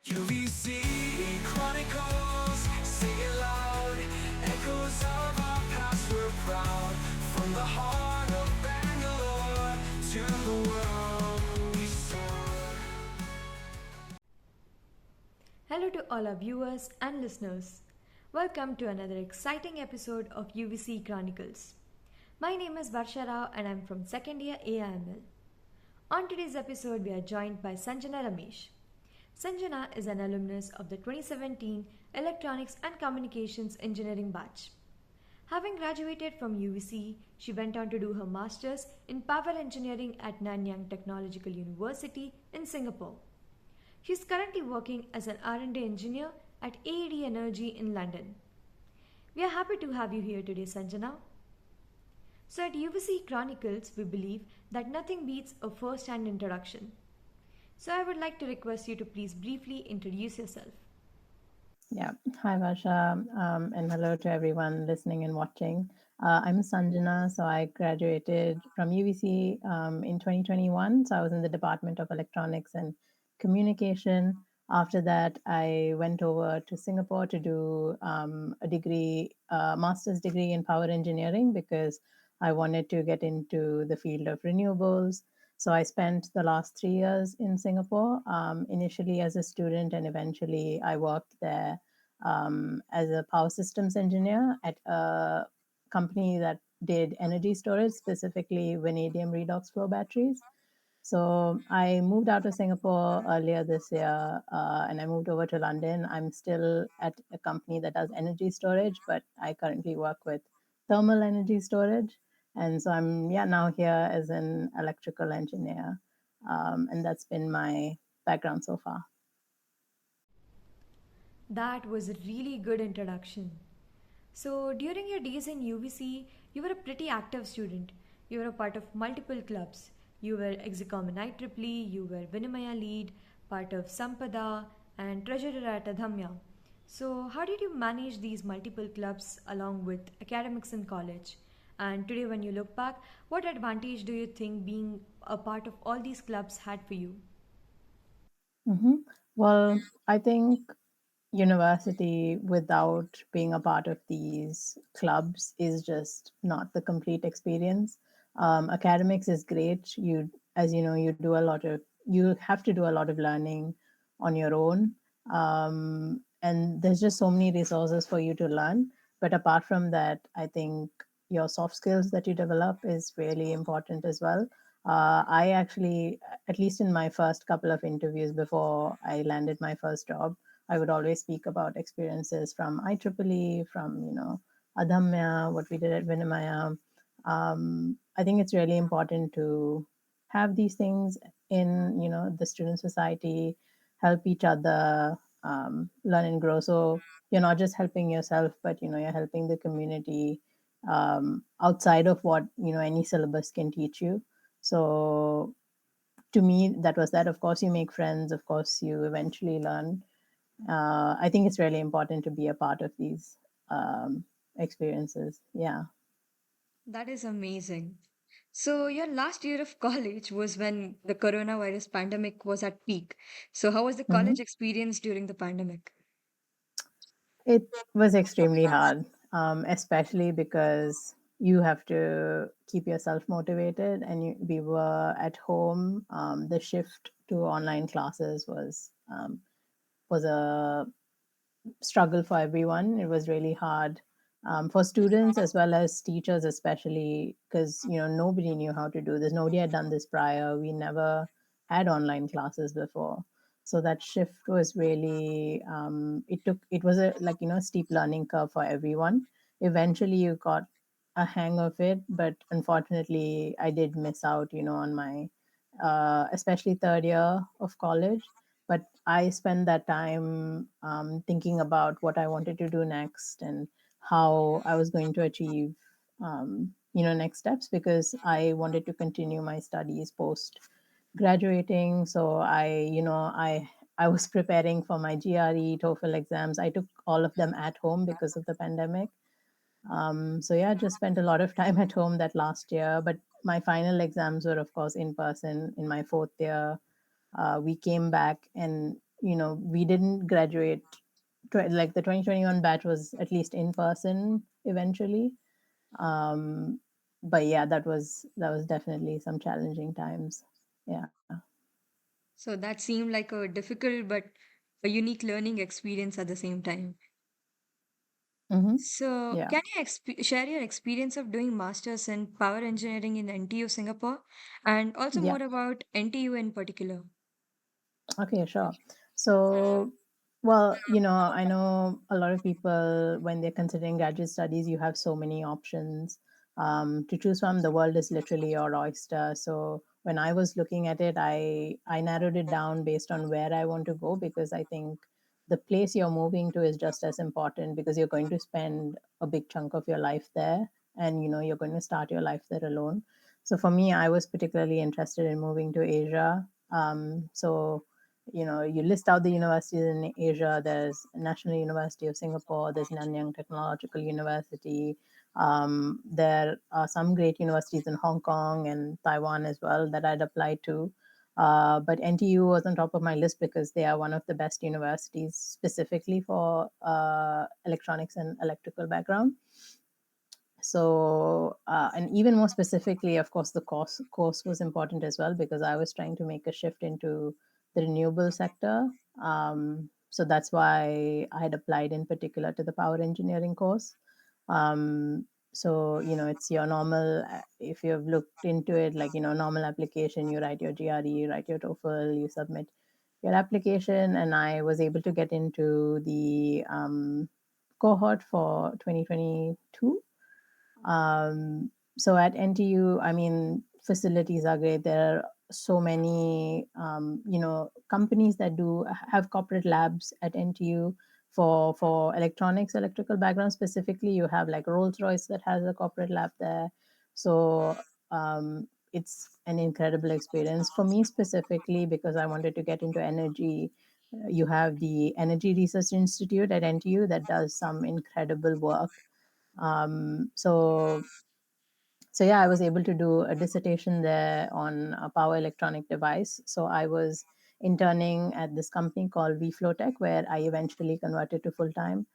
UVCE Chronicles, sing it loud. Echoes of our past we're proud. From the heart of Bangalore to the world we soar. Hello to all our viewers and listeners. Welcome to another exciting episode of UVC Chronicles. My name is Varsha Rao and I'm from second year AIML. On today's episode, we are joined by Sanjana Ramesh. Sanjana is an alumnus of the 2017 Electronics and Communications Engineering batch. Having graduated from UVC, she went on to do her master's in power engineering at Nanyang Technological University in Singapore. She is currently working as an R&D engineer at Aed Energy in London. We are happy to have you here today, Sanjana. So at UVC Chronicles, we believe that nothing beats a first-hand introduction. So I would like to request you to please briefly introduce yourself. Yeah. Hi, Varsha, and hello to everyone listening and watching. I'm Sanjana. So I graduated from UVC in 2021. So I was in the Department of Electronics and Communication. After that, I went over to Singapore to do a degree, master's degree in power engineering because I wanted to get into the field of renewables. So I spent the last 3 years in Singapore, initially as a student, and eventually I worked there as a power systems engineer at a company that did energy storage, specifically vanadium redox flow batteries. So I moved out of Singapore earlier this year, and I moved over to London. I'm still at a company that does energy storage, but I currently work with thermal energy storage. And so I'm now here as an electrical engineer, and that's been my background so far. That was a really good introduction. So during your days in UVC, you were a pretty active student. You were a part of multiple clubs. You were Execom in IEEE, you were Vinamaya lead, part of Sampada, and treasurer at Adhamya. So how did you manage these multiple clubs along with academics in college? And today when you look back, what advantage do you think being a part of all these clubs had for you? hmm Well, I think university without being a part of these clubs is just not the complete experience. Academics is great. As you know, you have to do a lot of learning on your own. And there's just so many resources for you to learn. But apart from that, I think your soft skills that you develop is really important as well. I actually, at least in my first couple of interviews before I landed my first job, I would always speak about experiences from IEEE, from Adhamya, what we did at Vinamaya. I think it's really important to have these things in the student society, help each other learn and grow. So you're not just helping yourself, but you're helping the community outside of what any syllabus can teach you. So to me, that was that. Of course, you make friends. Of course, you eventually learn. I think it's really important to be a part of these experiences. Yeah. That is amazing. So, your last year of college was when the coronavirus pandemic was at peak. So, how was the Mhm. college experience during the pandemic? It was extremely hard, especially because you have to keep yourself motivated, and we were at home. The shift to online classes was a struggle for everyone. It was really hard for students as well as teachers, especially because nobody knew how to do this. Nobody had done this prior. We never had online classes before, so that shift was really it was a steep learning curve for everyone. Eventually, you got a hang of it, but unfortunately, I did miss out, on my especially third year of college. But I spent that time thinking about what I wanted to do next and how I was going to achieve, next steps, because I wanted to continue my studies post graduating. So I was preparing for my GRE, TOEFL exams. I took all of them at home because of the pandemic. So yeah, just spent a lot of time at home that last year. But my final exams were, of course, in person in my fourth year. We came back, and we didn't graduate. Like the 2021 batch was at least in person eventually. um, but yeah, that was definitely some challenging times. Yeah. So that seemed like a difficult but a unique learning experience at the same time. Hmm. So, Yeah. can you share your experience of doing masters in power engineering in NTU Singapore and also Yeah. more about NTU in particular? Okay, sure. So, well, I know a lot of people, when they're considering graduate studies, you have so many options to choose from. The world is literally your oyster. So, when I was looking at it, I narrowed it down based on where I want to go, because I think the place you're moving to is just as important, because you're going to spend a big chunk of your life there, and you're going to start your life there alone. So, for me, I was particularly interested in moving to Asia. So you list out the universities in Asia. There's National University of Singapore, there's Nanyang Technological University. There are some great universities in Hong Kong and Taiwan as well that I'd applied to. But NTU was on top of my list because they are one of the best universities specifically for electronics and electrical background. So, and even more specifically, of course, the course was important as well, because I was trying to make a shift into the renewable sector. So that's why I had applied in particular to the power engineering course. So, it's your normal, if you've looked into it, like, normal application, you write your GRE, you write your TOEFL, you submit your application, and I was able to get into the cohort for 2022. So at NTU, I mean, facilities are great. There are so many, companies that do have corporate labs at NTU for electronics, electrical background specifically. You have like Rolls Royce that has a corporate lab there. So it's an incredible experience for me specifically, because I wanted to get into energy. You have the Energy Research Institute at NTU that does some incredible work. So yeah, I was able to do a dissertation there on a power electronic device. So I was interning at this company called vFlowTech, where I eventually converted to full time.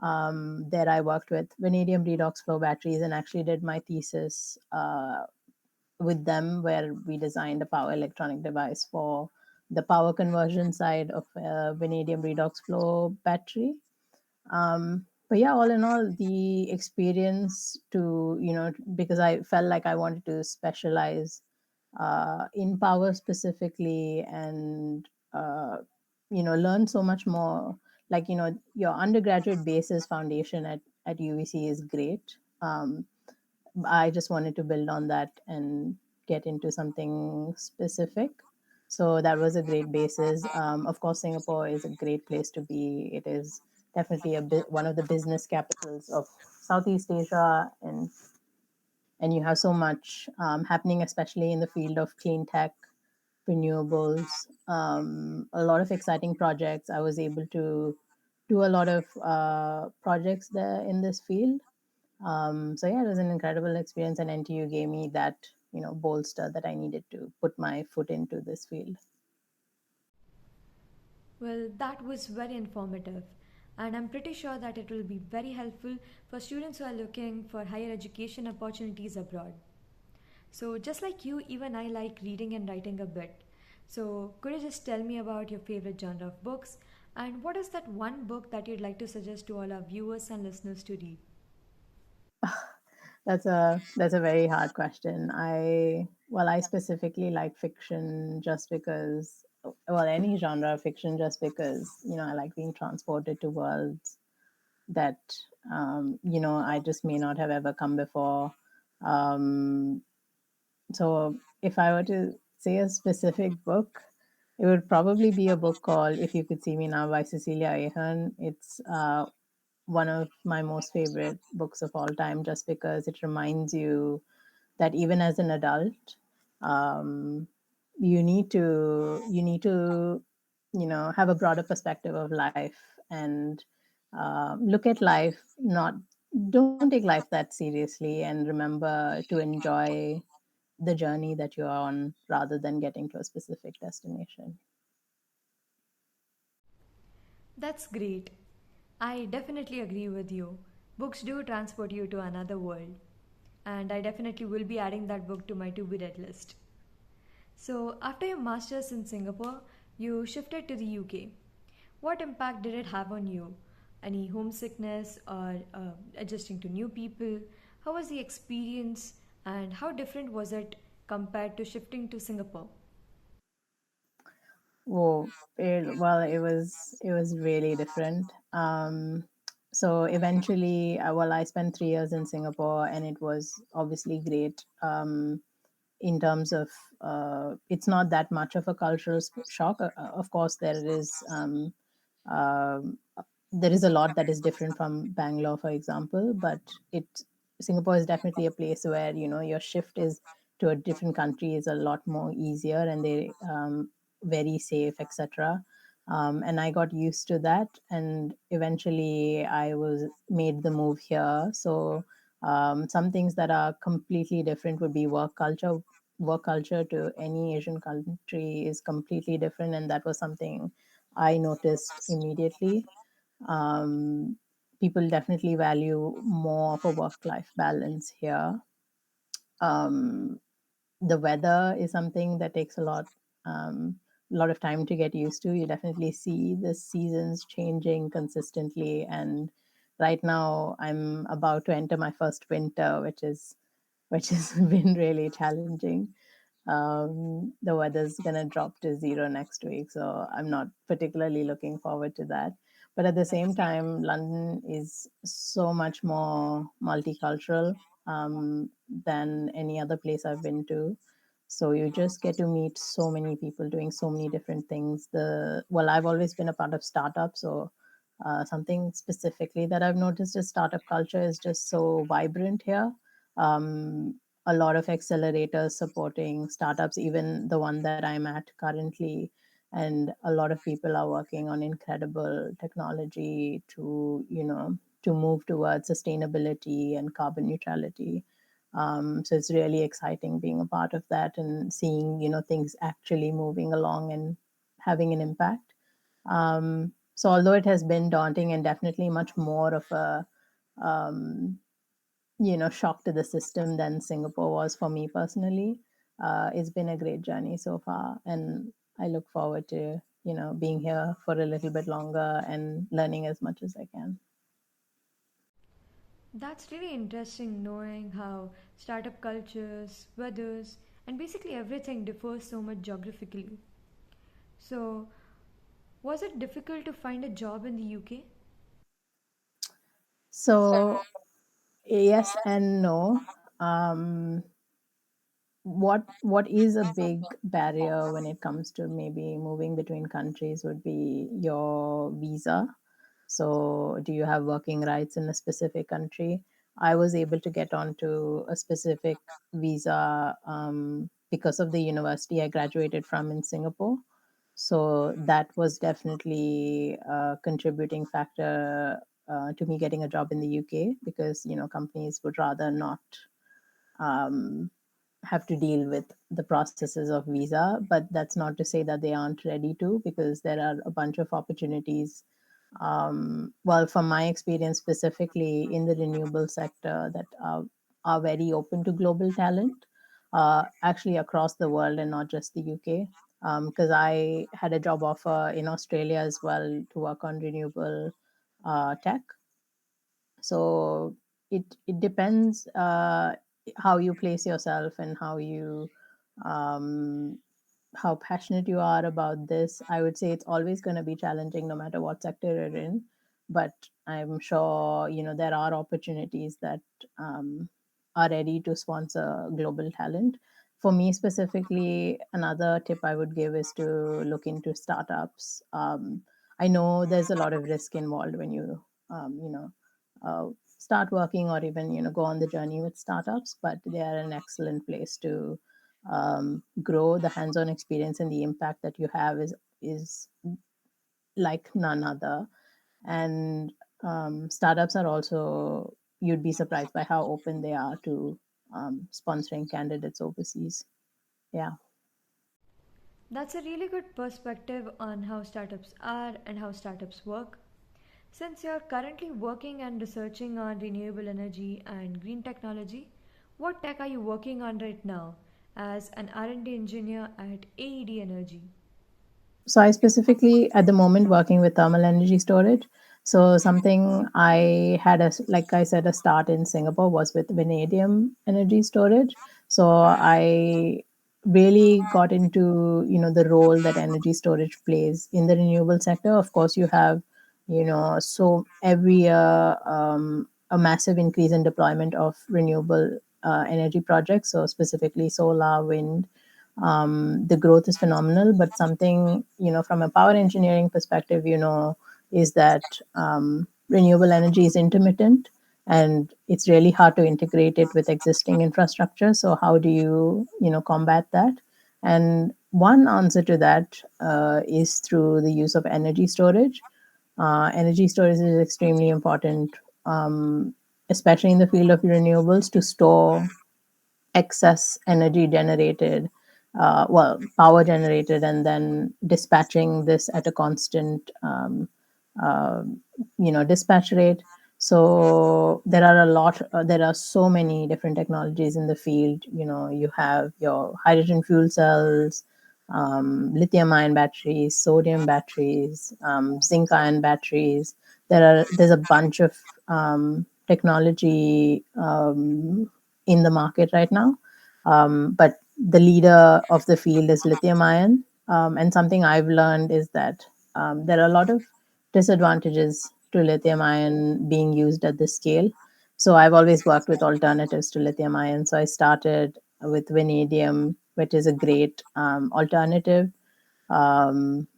There I worked with vanadium redox flow batteries and actually did my thesis with them, where we designed a power electronic device for the power conversion side of vanadium redox flow battery. But yeah, all in all, the experience to, because I felt like I wanted to specialize in power specifically, and learn so much more. Like, your undergraduate basis foundation at UVC is great. I just wanted to build on that and get into something specific. So that was a great basis. Of course, Singapore is a great place to be. It is definitely one of the business capitals of Southeast Asia, and you have so much happening, especially in the field of clean tech, renewables. A lot of exciting projects. I was able to do a lot of projects there in this field. So yeah, it was an incredible experience, and NTU gave me that bolster that I needed to put my foot into this field. Well, that was very informative, and I'm pretty sure that it will be very helpful for students who are looking for higher education opportunities abroad. So, just like you, even I like reading and writing a bit. So, could you just tell me about your favorite genre of books and what is that one book that you'd like to suggest to all our viewers and listeners to read? That's a very hard question. I specifically like fiction just because, well, any genre of fiction, just because I like being transported to worlds that I just may not have ever come before. Um, so if I were to say a specific book, it would probably be a book called "If You Could See Me Now" by Cecilia Ahern. It's one of my most favorite books of all time, just because it reminds you that even as an adult, um, you need to have a broader perspective of life, and look at life, not don't take life that seriously, and remember to enjoy the journey that you're on rather than getting to a specific destination. That's great. I definitely agree with you. Books do transport you to another world, and I definitely will be adding that book to my to be read list. So, after your master's in Singapore, you shifted to the UK. What impact did it have on you? Any homesickness or adjusting to new people? How was the experience and how different was it compared to shifting to Singapore? Well, it was really different. So eventually, well, I spent 3 years in Singapore, and it was obviously great. In terms of it's not that much of a cultural shock. Of course, um, there is a lot that is different from Bangalore, for example, but it Singapore is definitely a place where your shift is to a different country is a lot more easier, and they very safe, etc. And I got used to that, and eventually I was made the move here. So some things that are completely different would be work culture. Work culture to any Asian country is completely different, and that was something I noticed immediately. Um, People definitely value more of a work life balance here. Um, the weather is something that takes a lot of time to get used to. You definitely see the seasons changing consistently, and right now I'm about to enter my first winter, which has been really challenging. The weather's going to drop to zero next week, so I'm not particularly looking forward to that. But at the same time, London is so much more multicultural than any other place I've been to. So you just get to meet so many people doing so many different things. I've always been a part of startups, so something specifically that I've noticed is startup culture is just so vibrant here. Um, a lot of accelerators supporting startups, even the one that I'm at currently. And a lot of people are working on incredible technology to move towards sustainability and carbon neutrality. So it's really exciting being a part of that and seeing, things actually moving along and having an impact. So although it has been daunting and definitely much more of a um, shock to the system than Singapore was for me personally. It's been a great journey so far, and I look forward to being here for a little bit longer and learning as much as I can. That's really interesting knowing how startup cultures, weathers, and basically everything differs so much geographically. So, was it difficult to find a job in the UK? So yes and no. Um, what is a big barrier when it comes to maybe moving between countries would be your visa. So, do you have working rights in a specific country? I was able to get onto a specific visa because of the university I graduated from in Singapore. So, that was definitely a contributing factor to me getting a job in the UK because, companies would rather not um, have to deal with the processes of visa. But that's not to say that they aren't ready to, because there are a bunch of opportunities. Well, from my experience specifically in the renewable sector, that are very open to global talent, actually across the world and not just the UK. Because I had a job offer in Australia as well to work on renewable tech. So it depends how you place yourself and um, how passionate you are about this. I would say it's always going to be challenging no matter what sector you're in, but I'm sure there are opportunities that um, are ready to sponsor global talent. For me specifically, another tip I would give is to look into startups. I know there's a lot of risk involved when you um, you know start working or even go on the journey with startups, but they are an excellent place to grow. The hands-on experience and the impact that you have is like none other. And startups are also, you'd be surprised by how open they are to sponsoring candidates overseas. Yeah. That's a really good perspective on how startups are and how startups work. Since you're currently working and researching on renewable energy and green technology, what tech are you working on right now as an R&D engineer at Aed Energy? So I specifically at the moment working with thermal energy storage. So something I had a like I said a start in Singapore was with vanadium energy storage. So I really got into the role that energy storage plays in the renewable sector. Of course, you have so every year a massive increase in deployment of renewable energy projects. So specifically solar, wind, the growth is phenomenal. But something, from a power engineering perspective, is that renewable energy is intermittent and it's really hard to integrate it with existing infrastructure. So how do you combat that? And one answer to that is through the use of energy storage. Energy storage is extremely important, especially in the field of renewables, to store excess energy generated, power generated, and then dispatching this at a constant, uh, dispatch rate. So there are so many different technologies in the field. You have your hydrogen fuel cells, lithium ion batteries, sodium batteries, zinc ion batteries. There's a bunch of technology in the market right now. But the leader of the field is lithium ion. And something I've learned is that there are a lot of disadvantages to lithium ion being used at this scale. So I've always worked with alternatives to lithium ion. So I started with vanadium, which is a great alternative. Um,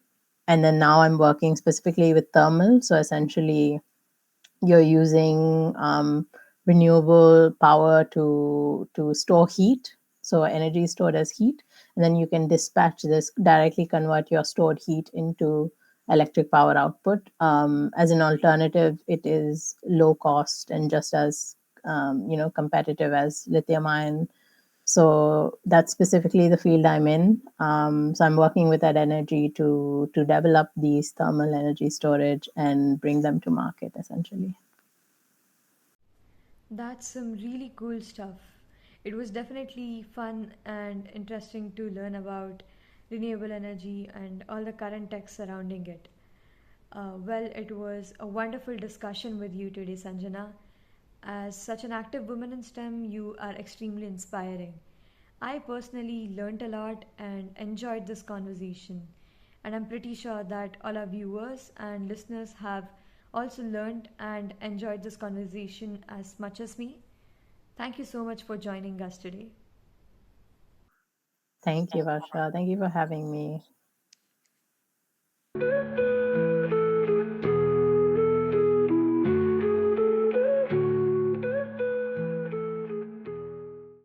and then now I'm working specifically with thermal. So essentially, you're using renewable power to store heat. So energy is stored as heat, and then you can dispatch this, directly convert your stored heat into electric power output. As an alternative, it is low cost and just as competitive as lithium ion. So that's specifically the field I'm in. So I'm working with Aed Energy to develop these thermal energy storage and bring them to market essentially. That's some really cool stuff. It was definitely fun and interesting to learn about renewable energy and all the current tech surrounding it. Well, it was a wonderful discussion with you today, Sanjana. As such an active woman in STEM, you are extremely inspiring. I personally learned a lot and enjoyed this conversation, and I'm pretty sure that all our viewers and listeners have also learned and enjoyed this conversation as much as me. Thank you so much for joining us today. Thank you, Varsha. Thank you for having me.